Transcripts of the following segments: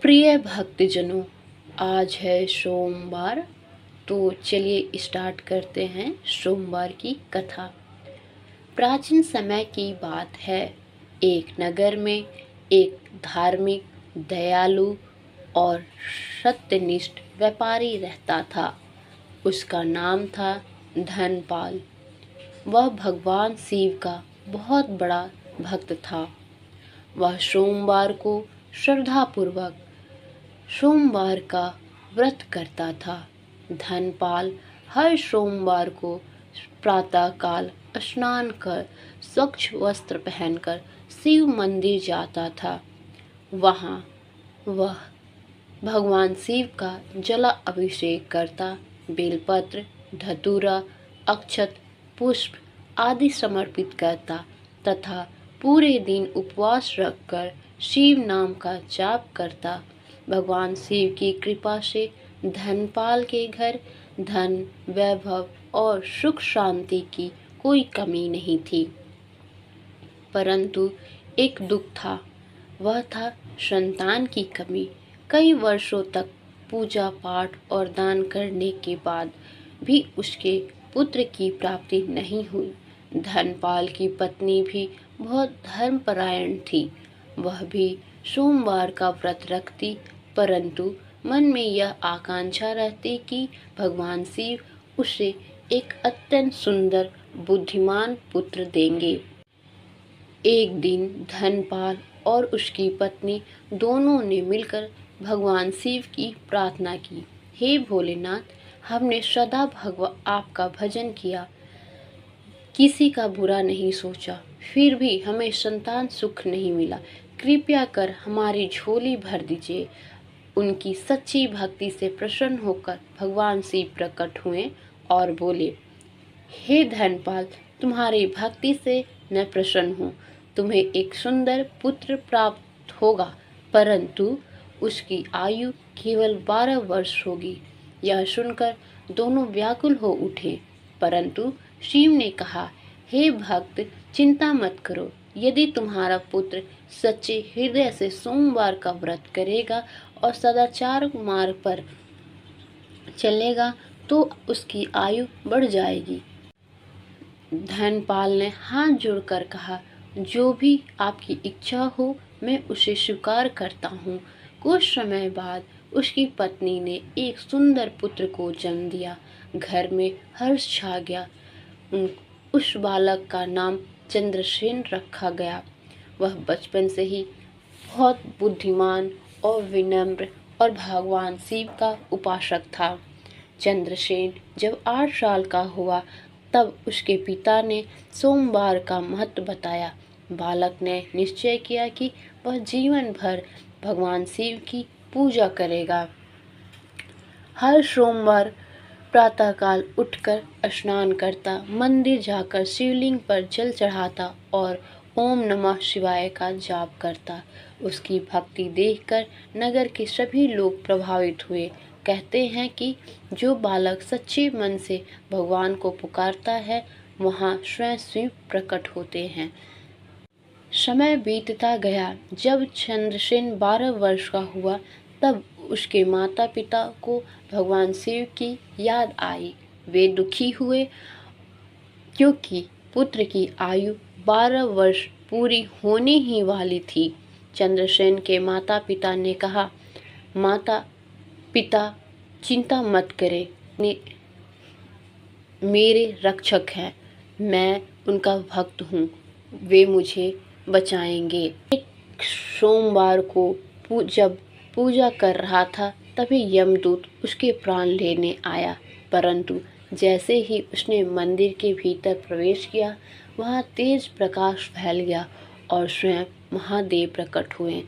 प्रिय भक्तजनों, आज है सोमवार। तो चलिए स्टार्ट करते हैं सोमवार की कथा। प्राचीन समय की बात है। एक नगर में एक धार्मिक, दयालु और सत्यनिष्ठ व्यापारी रहता था। उसका नाम था धनपाल। वह भगवान शिव का बहुत बड़ा भक्त था। वह सोमवार को श्रद्धापूर्वक सोमवार का व्रत करता था। धनपाल हर सोमवार को प्रातःकाल स्नान कर स्वच्छ वस्त्र पहनकर शिव मंदिर जाता था। वहाँ वह भगवान शिव का जला अभिषेक करता, बेलपत्र, धतूरा, अक्षत, पुष्प आदि समर्पित करता तथा पूरे दिन उपवास रखकर शिव नाम का जाप करता। भगवान शिव की कृपा से धनपाल के घर धन, वैभव और सुख शांति की कोई कमी नहीं थी। परंतु एक दुख था, वह था संतान की कमी। कई वर्षों तक पूजा पाठ और दान करने के बाद भी उसके पुत्र की प्राप्ति नहीं हुई। धनपाल की पत्नी भी बहुत धर्मपरायण थी। वह भी सोमवार का व्रत रखती, परंतु मन में यह आकांक्षा रहती कि भगवान शिव उसे एक अत्यंत सुंदर, बुद्धिमान पुत्र देंगे। एक दिन धनपाल और उसकी पत्नी दोनों ने मिलकर भगवान शिव की प्रार्थना की। हे भोलेनाथ, हमने सदा आपका भजन किया, किसी का बुरा नहीं सोचा, फिर भी हमें संतान सुख नहीं मिला। कृपया कर हमारी झोली भर दीजिए। उनकी सच्ची भक्ति से प्रसन्न होकर भगवान शिव प्रकट हुए और बोले, हे धनपाल, तुम्हारी भक्ति से मैं प्रसन्न हूँ। तुम्हें एक सुंदर पुत्र प्राप्त होगा, परंतु उसकी आयु केवल 12 वर्ष होगी। यह सुनकर दोनों व्याकुल हो उठे, परंतु शिव ने कहा, हे भक्त, चिंता मत करो। यदि तुम्हारा पुत्र सच्चे हृदय से सोमवार का व्रत करेगा और सदाचार मार्ग पर चलेगा तो उसकी आयु बढ़ जाएगी। धनपाल ने हाथ जोड़कर कहा, जो भी आपकी इच्छा हो मैं उसे स्वीकार करता हूँ। कुछ समय बाद उसकी पत्नी ने एक सुंदर पुत्र को जन्म दिया। घर में हर्ष छा गया। उस बालक का नाम चंद्रसेन रखा गया। वह बचपन से ही बहुत बुद्धिमान और विनम्र और भगवान शिव का उपासक था। चंद्रसेन जब 8 साल का हुआ तब उसके पिता ने सोमवार का महत्व बताया। बालक ने निश्चय किया कि वह जीवन भर भगवान शिव की पूजा करेगा। हर सोमवार प्रातःकाल उठकर स्नान करता, मंदिर जाकर शिवलिंग पर जल चढ़ाता और ओम नमः शिवाय का जाप करता। उसकी भक्ति देखकर नगर के सभी लोग प्रभावित हुए। कहते हैं कि जो बालक सच्चे मन से भगवान को पुकारता है, वहाँ स्वयं शिव प्रकट होते हैं। समय बीतता गया। जब चंद्रसेन 12 वर्ष का हुआ तब उसके माता पिता को भगवान शिव की याद आई। वे दुखी हुए क्योंकि पुत्र की आयु 12 वर्ष पूरी होने ही वाली थी। चंद्रसेन के माता पिता ने कहा, माता पिता चिंता मत करें, मेरे रक्षक हैं, मैं उनका भक्त हूँ, वे मुझे बचाएंगे। एक सोमवार को जब पूजा कर रहा था तभी यमदूत उसके प्राण लेने आया, परंतु जैसे ही उसने मंदिर के भीतर प्रवेश किया, वहाँ तेज प्रकाश फैल गया और स्वयं महादेव प्रकट हुए।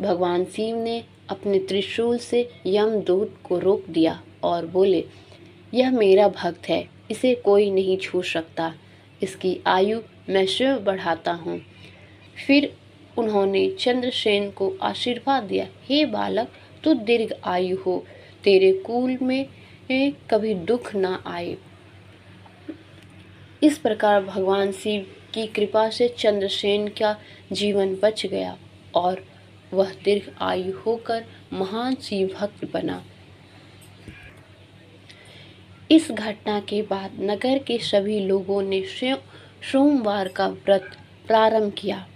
भगवान शिव ने अपने त्रिशूल से यमदूत को रोक दिया और बोले, यह मेरा भक्त है, इसे कोई नहीं छू सकता, इसकी आयु मैं स्वयं बढ़ाता हूँ। फिर उन्होंने चंद्रसेन को आशीर्वाद दिया, हे बालक, तू दीर्घ आयु हो, तेरे कुल में कभी दुख ना आए। इस प्रकार भगवान शिव की कृपा से चंद्रसेन का जीवन बच गया और वह दीर्घ आयु होकर महान शिव भक्त बना। इस घटना के बाद नगर के सभी लोगों ने सोमवार का व्रत प्रारंभ किया।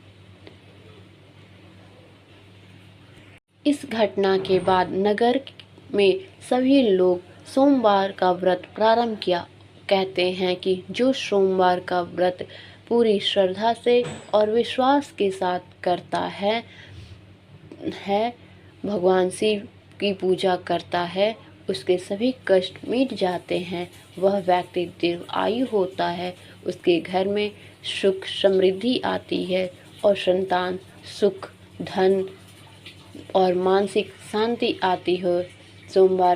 इस घटना के बाद नगर में सभी लोग सोमवार का व्रत प्रारंभ किया। कहते हैं कि जो सोमवार का व्रत पूरी श्रद्धा से और विश्वास के साथ करता है भगवान शिव की पूजा करता है, उसके सभी कष्ट मिट जाते हैं। वह व्यक्ति दीर्घ आयु होता है, उसके घर में सुख समृद्धि आती है और संतान सुख धन और मानसिक शांति आती हो। सोमवार